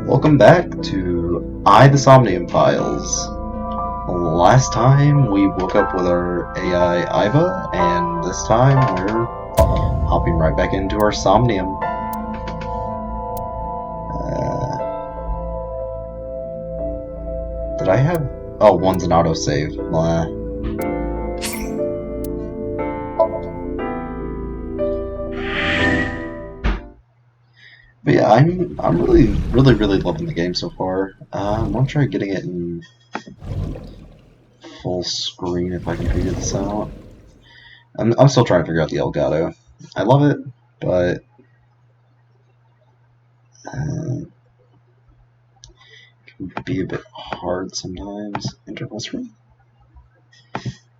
Welcome back to the Somnium Files. Last time we woke up with our AI Aiba, and this time we're hopping right back into our Somnium. Did I have... Oh, one's an autosave. But yeah, I'm really loving the game so far. I'm gonna try getting it in full screen if I can figure this out. I'm still trying to figure out the Elgato. I love it, but it can be a bit hard sometimes. Interval screen.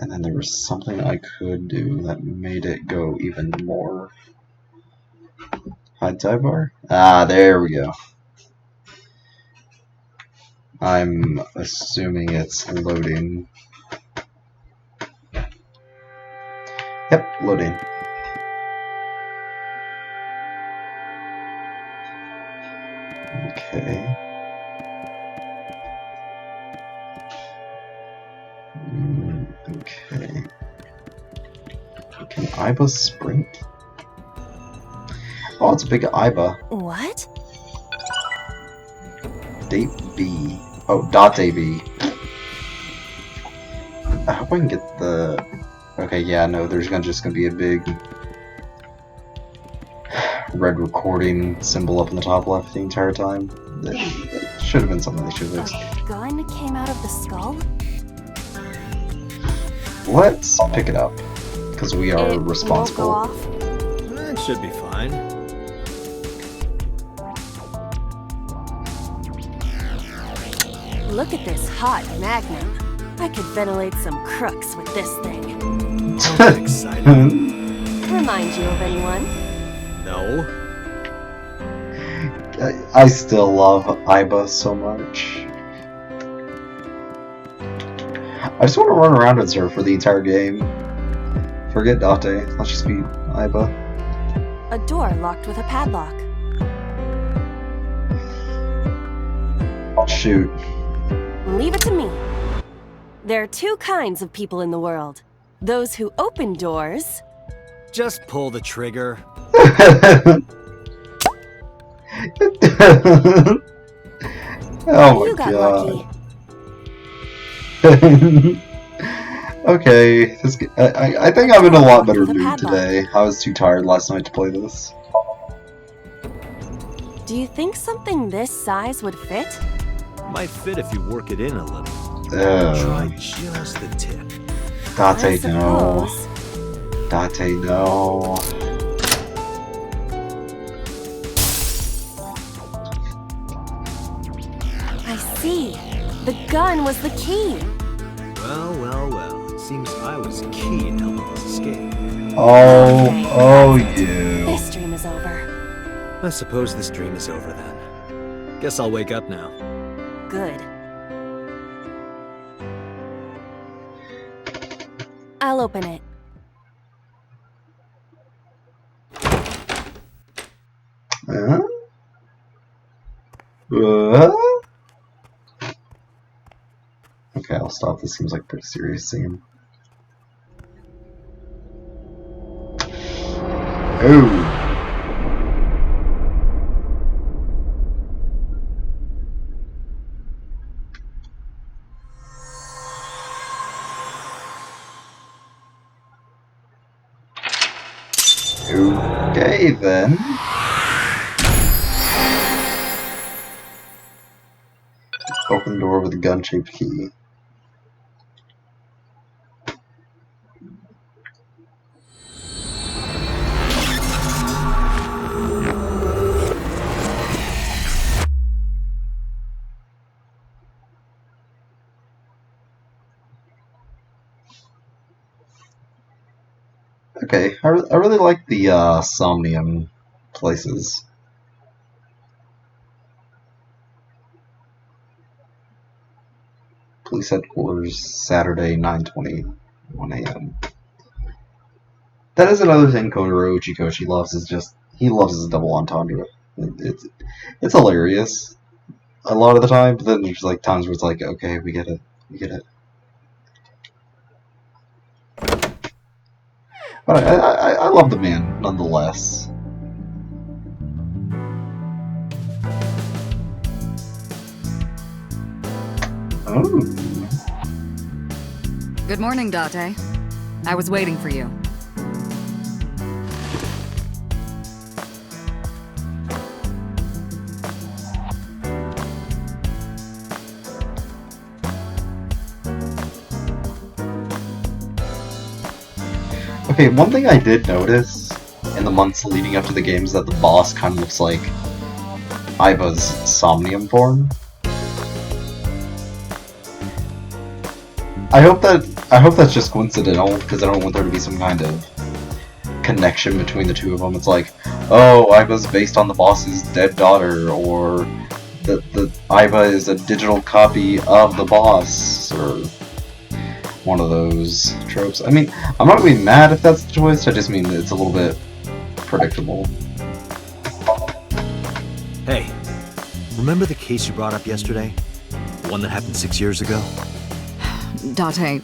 And then there was something I could do that made it go even more. Hide sidebar? Ah, there we go. I'm assuming it's loading. Yep, loading. Okay. Okay. Can Aiba sprint? Oh, it's a big Aiba. What? Date B. Oh, dot AB. I hope I can get the... Okay, yeah, no, there's just gonna be a big red recording symbol up in the top left the entire time. That should have been something they should have fixed. A gun came out of the skull? Let's pick it up, because we are responsible. Won't go off? It should be fine. Look at this hot magnum. I could ventilate some crooks with this thing. Sounds exciting. Remind you of anyone? No. I still love Aiba so much. I just want to run around with her for the entire game. Forget Date. Let's just be Aiba. A door locked with a padlock. Shoot. Leave it to me. There are two kinds of people in the world. Those who open doors. Just pull the trigger. Oh You my got god. lucky. Okay, I think I'm in a lot better mood today. I was too tired last night to play this. Do you think something this size would fit? Might fit if you work it in a little. Try just the tip. Date, no. suppose. Date, no. I see. The gun was the key. Well. It seems I was key in helping us escape. Oh, you. This dream is over. I suppose this dream is over then. Guess I'll wake up now. Good. I'll open it. Okay, I'll stop. This seems like a pretty serious scene. Oh. Okay, then. Open the door with a gun-shaped key. Okay, I really like the Somnium places. Police headquarters, Saturday, 9:21 a.m. That is another thing Kotaro Uchikoshi loves, is just, he loves his double entendre. It's hilarious. a lot of the time, but then there's like times where it's like, okay, we get it, we get it. But I love the man nonetheless. Oh. Good morning, Date. I was waiting for you. Okay, one thing I did notice in the months leading up to the game is that the boss kind of looks like Aiba's Somnium form. I hope that's just coincidental, because I don't want there to be some kind of connection between the two of them. It's like, oh, Aiba's based on the boss's dead daughter, or the Aiba is a digital copy of the boss, or one of those tropes. I mean, I'm not gonna be mad if that's the twist, I just mean it's a little bit predictable. Hey, remember the case you brought up yesterday? The one that happened 6 years ago? Date,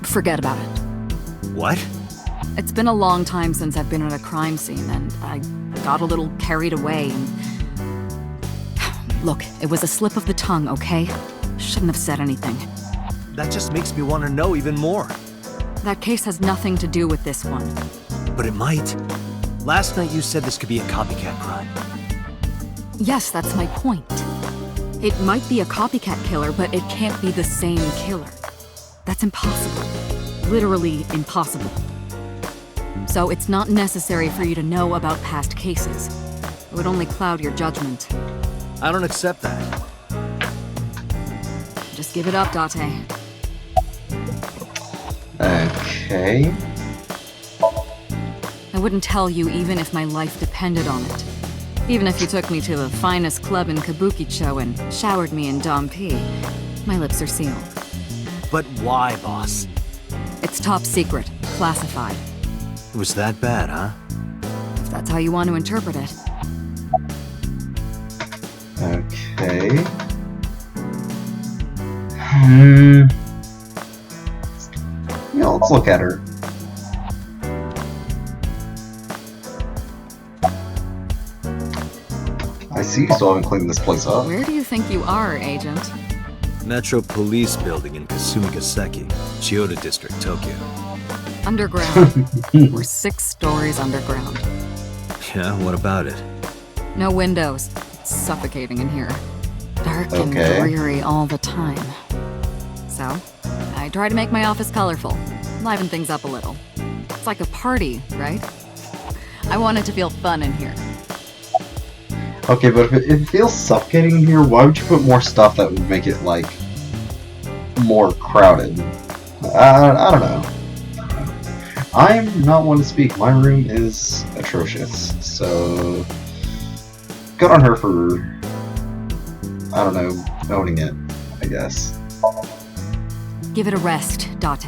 forget about it. What? It's been a long time since I've been at a crime scene, and I got a little carried away and... Look, it was a slip of the tongue, okay? Shouldn't have said anything. That just makes me want to know even more. That case has nothing to do with this one. But it might. Last night you said this could be a copycat crime. Yes, that's my point. It might be a copycat killer, but it can't be the same killer. That's impossible. Literally impossible. So it's not necessary for you to know about past cases. It would only cloud your judgment. I don't accept that. Just give it up, Date. Okay. I wouldn't tell you even if my life depended on it. Even if you took me to the finest club in Kabukicho and showered me in Dom P, my lips are sealed. But why, boss? It's top secret, classified. It was that bad, huh? If that's how you want to interpret it. Okay. Yeah, let's look at her. I see you still haven't cleaned this place up. Where do you think you are, Agent? Metro Police Building in Kasumigaseki, Chiyoda District, Tokyo. Underground. We're 6 stories underground. Yeah, what about it? No windows. It's suffocating in here. Dark and Okay. dreary all the time. So, I try to make my office colorful, liven things up a little. It's like a party, right? I want it to feel fun in here. Okay, but if it feels suffocating in here, why would you put more stuff that would make it, like, more crowded? I don't know. I'm not one to speak. My room is atrocious, so... good on her for... I don't know, owning it, I guess. Give it a rest, Date.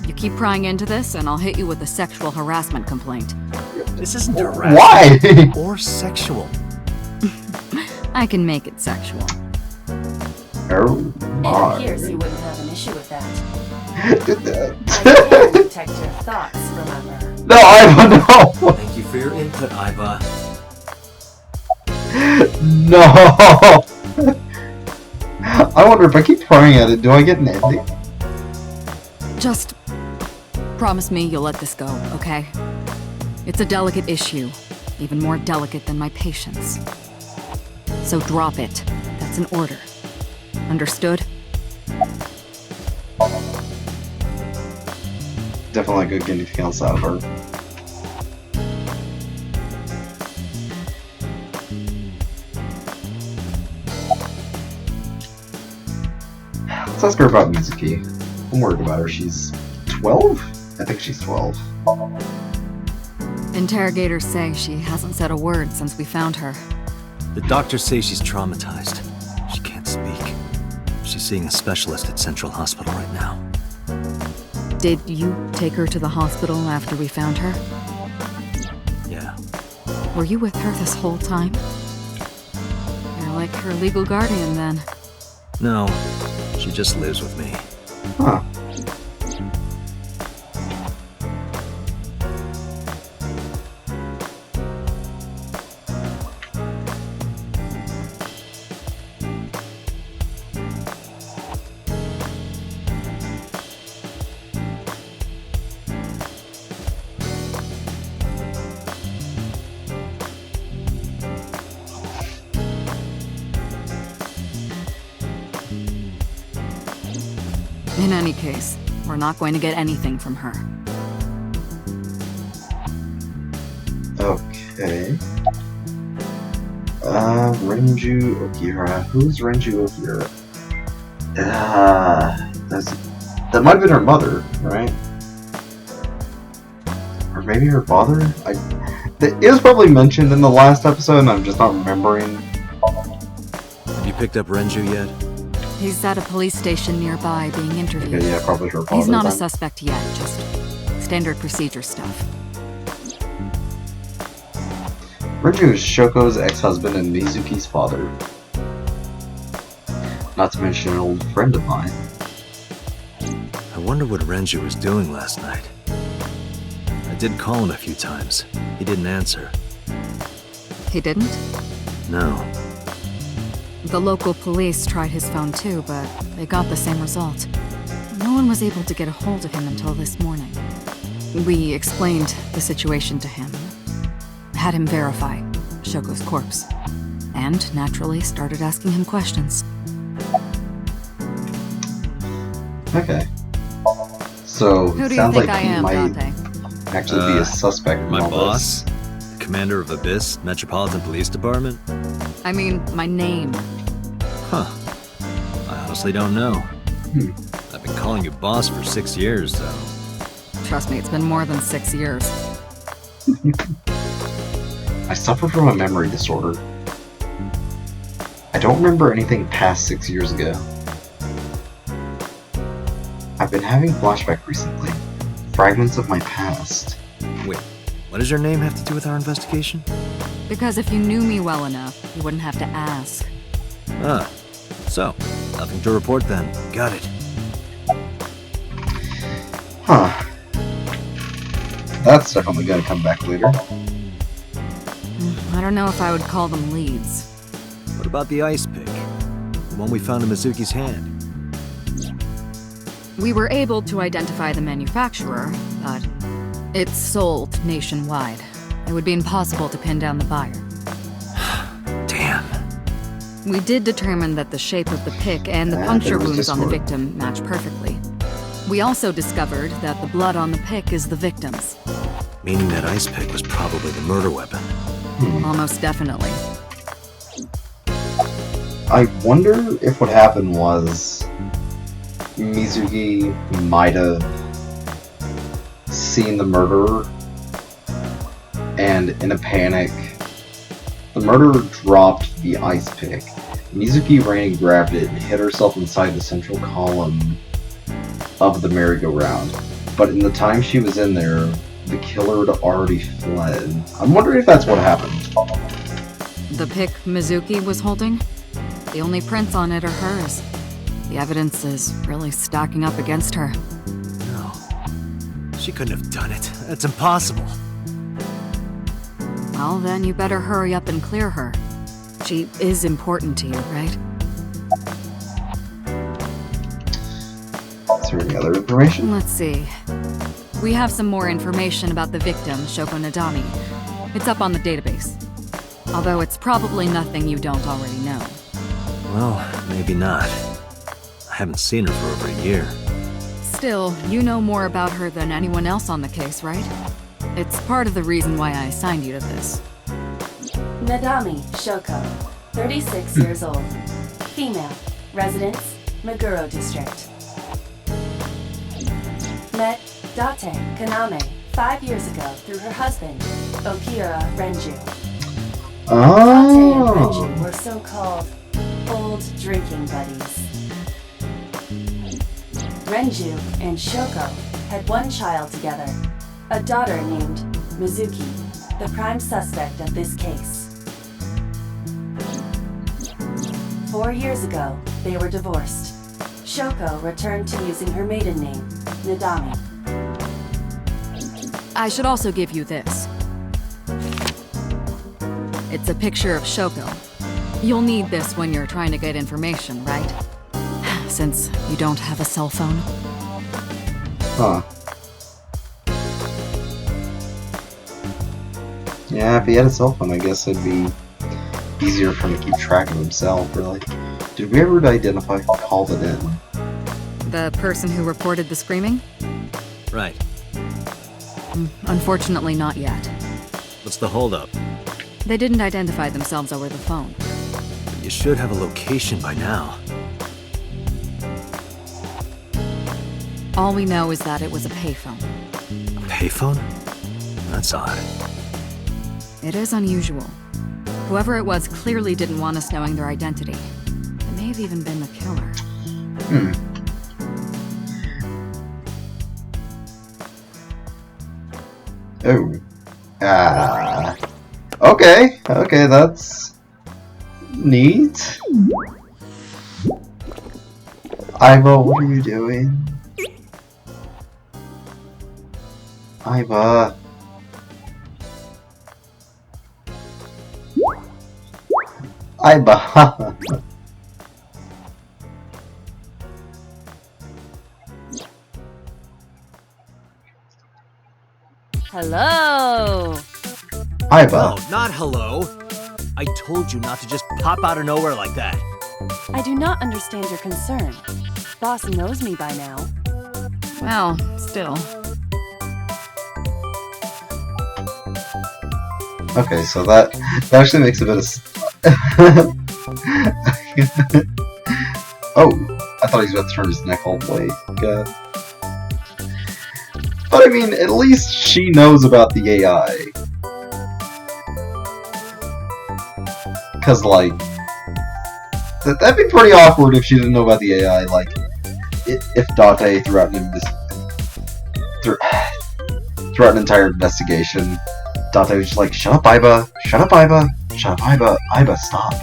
You keep prying into this, and I'll hit you with a sexual harassment complaint. This isn't harassment. Why? Or sexual. I can make it sexual. Oh, It my. appears you wouldn't have an issue with that. I can detect your thoughts, remember? No, Aiba, no! Thank you for your input, Aiba. No! I wonder if I keep prying at it, do I get an ending? Just promise me you'll let this go, okay? It's a delicate issue, even more delicate than my patience. So drop it. That's an order. Understood? Definitely not gonna get anything else out of her. Let's ask her about Mizuki. I'm worried about her. She's 12? I think she's 12. Interrogators say she hasn't said a word since we found her. The doctors say she's traumatized. She can't speak. She's seeing a specialist at Central Hospital right now. Did you take her to the hospital after we found her? Yeah. Were you with her this whole time? You're like her legal guardian, then. No, she just lives with me. Huh. In any case, we're not going to get anything from her. Okay. Renju Okira. Who's Renju Okira? That might have been her mother, right? Or maybe her father? It was probably mentioned in the last episode, and I'm just not remembering. Have you picked up Renju yet? He's at a police station nearby being interviewed. Okay, yeah, probably her father. He's not a then. suspect yet, just standard procedure stuff. Renju is Shoko's ex-husband and Mizuki's father. Not to mention an old friend of mine. I wonder what Renju was doing last night. I did call him a few times. He didn't answer. He didn't? No. The local police tried his phone too, but they got the same result. No one was able to get a hold of him until this morning. We explained the situation to him, had him verify Shoko's corpse, and naturally started asking him questions. Okay. So, Who do you sounds think like I he am, might Dante? actually be a suspect in My all boss? this. The commander of Abyss Metropolitan Police Department? I mean, my name. Huh. I honestly don't know. I've been calling you boss for 6 years, though. Trust me, it's been more than 6 years. I suffer from a memory disorder. I don't remember anything past 6 years ago. I've been having flashbacks recently. Fragments of my past. Wait, what does your name have to do with our investigation? Because if you knew me well enough, you wouldn't have to ask. Ah, so, nothing to report then. Got it. Huh. That's definitely gonna come back later. I don't know if I would call them leads. What about the ice pick? The one we found in Mizuki's hand? We were able to identify the manufacturer, but it's sold nationwide. It would be impossible to pin down the buyer. Damn. We did determine that the shape of the pick and the Yeah, puncture there was wounds on the discord. victim match perfectly. We also discovered that the blood on the pick is the victim's. Meaning that ice pick was probably the murder weapon. Almost definitely. I wonder if what happened was Mizuki might have seen the murderer, and in a panic, the murderer dropped the ice pick. Mizuki ran and grabbed it and hid herself inside the central column of the merry-go-round. But in the time she was in there, the killer had already fled. I'm wondering if that's what happened. The pick Mizuki was holding? The only prints on it are hers. The evidence is really stacking up against her. No. She couldn't have done it. That's impossible. Well, then you better hurry up and clear her. She is important to you, right? Is there any other information? Let's see. We have some more information about the victim, Shoko Nadami. It's up on the database. Although it's probably nothing you don't already know. Well, maybe not. I haven't seen her for over a year. Still, you know more about her than anyone else on the case, right? It's part of the reason why I assigned you to this. Nadami Shoko, 36 years old. Female. Residence, Meguro District. Met Date Kaname 5 years ago through her husband, Okira Renju. Date and Oh. Renju were so-called old drinking buddies. Renju and Shoko had one child together, a daughter named Mizuki, the prime suspect of this case. 4 years ago, they were divorced. Shoko returned to using her maiden name, Nadami. I should also give you this. It's a picture of Shoko. You'll need this when you're trying to get information, right? Since you don't have a cell phone. Huh. Yeah, if he had a cell phone, I guess it'd be easier for him to keep track of himself, really. Did we ever identify who called it in? The person who reported the screaming? Right. Unfortunately, not yet. What's the holdup? They didn't identify themselves over the phone. You should have a location by now. All we know is that it was a payphone. A payphone? That's odd. It is unusual. Whoever it was clearly didn't want us knowing their identity. It may have even been the killer. Oh. Okay, that's neat. Aiba, what are you doing? Aiba. Aiba. Hello! Aiba. No, not hello. I told you not to just pop out of nowhere like that. I do not understand your concern. Boss knows me by now. Well, still. Okay, so that actually makes a bit of oh, I thought he was about to turn his neck all the way. God. But I mean, at least she knows about the AI. Cause like, that'd be pretty awkward if she didn't know about the AI. Like, if Date threw out an entire investigation, Date was just like, "Shut up, Aiba! Shut up, Aiba! Shut up, Aiba! Aiba, stop!"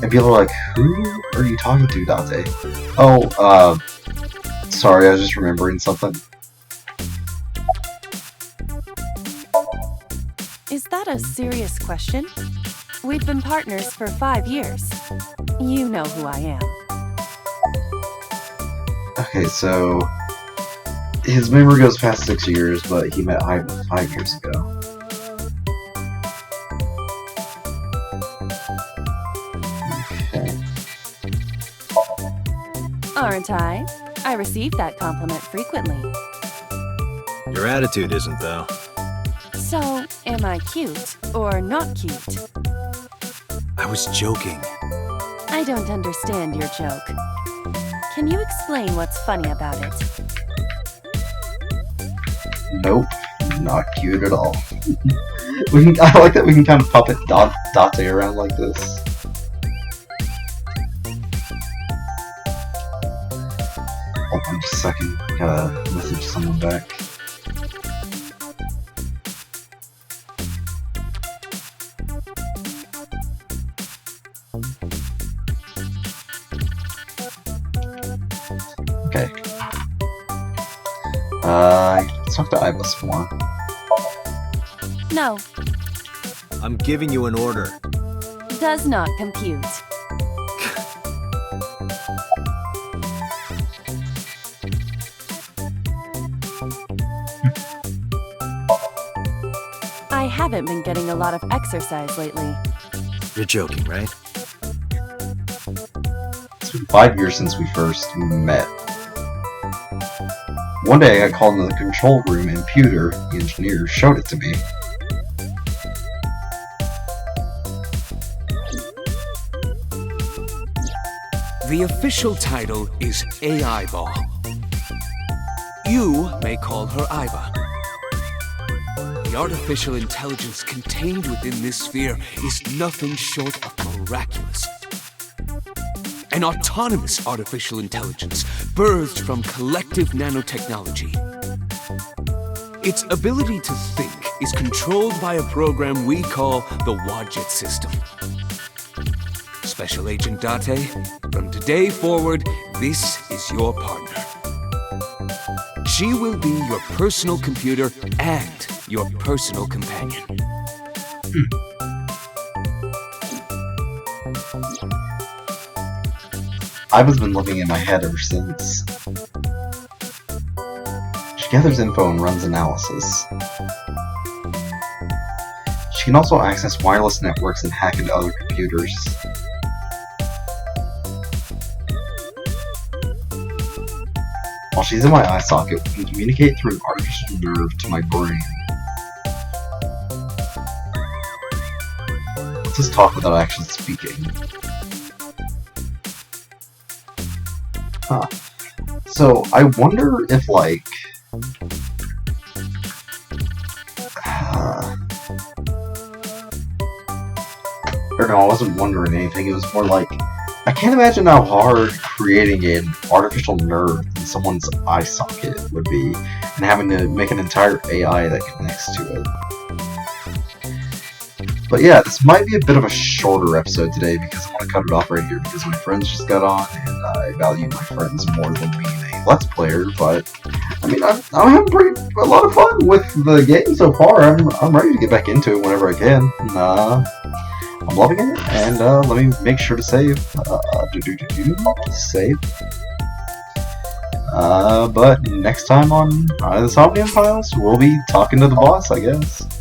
And people are like, "Who are you talking to, Date?" Oh, sorry, I was just remembering something. Is that a serious question? We've been partners for 5 years. You know who I am. Okay, so his memory goes past 6 years, but he met Aiba 5 years ago. Okay. Aren't I? I receive that compliment frequently. Your attitude isn't, though. So, am I cute or not cute? I was joking. I don't understand your joke. Can you explain what's funny about it? Nope, not cute at all. I like that we can kind of puppet Date around like this. Hold on just a second, gotta message someone back. Okay. Let's talk to Aiba some more. No, I'm giving you an order. does not compute. I haven't been getting a lot of exercise lately. You're joking, right? It's been 5 years since we first met. One day I got called into the control room and Pewter, the engineer, showed it to me. The official title is Aiba. You may call her Aiba. The artificial intelligence contained within this sphere is nothing short of miraculous. An autonomous artificial intelligence birthed from collective nanotechnology. Its ability to think is controlled by a program we call the Wadjet system. Special Agent Date. From today forward, this is your partner. She will be your personal computer and your personal companion. Aiba's been living in my head ever since. She gathers info and runs analysis. She can also access wireless networks and hack into other computers. While she's in my eye socket, we can communicate through an artificial nerve to my brain. Let's just talk without actually speaking. Huh. So, I wonder if, like... or no, I wasn't wondering anything, it was more like... I can't imagine how hard creating an artificial nerve in someone's eye socket would be, and having to make an entire AI that connects to it. But yeah, this might be a bit of a shorter episode today because I want to cut it off right here because my friends just got on and I value my friends more than being a Let's Player, but I mean, I'm having a lot of fun with the game so far. I'm ready to get back into it whenever I can. I'm loving it, and let me make sure to save. Save. But next time on the Somnium Files, we'll be talking to the boss, I guess.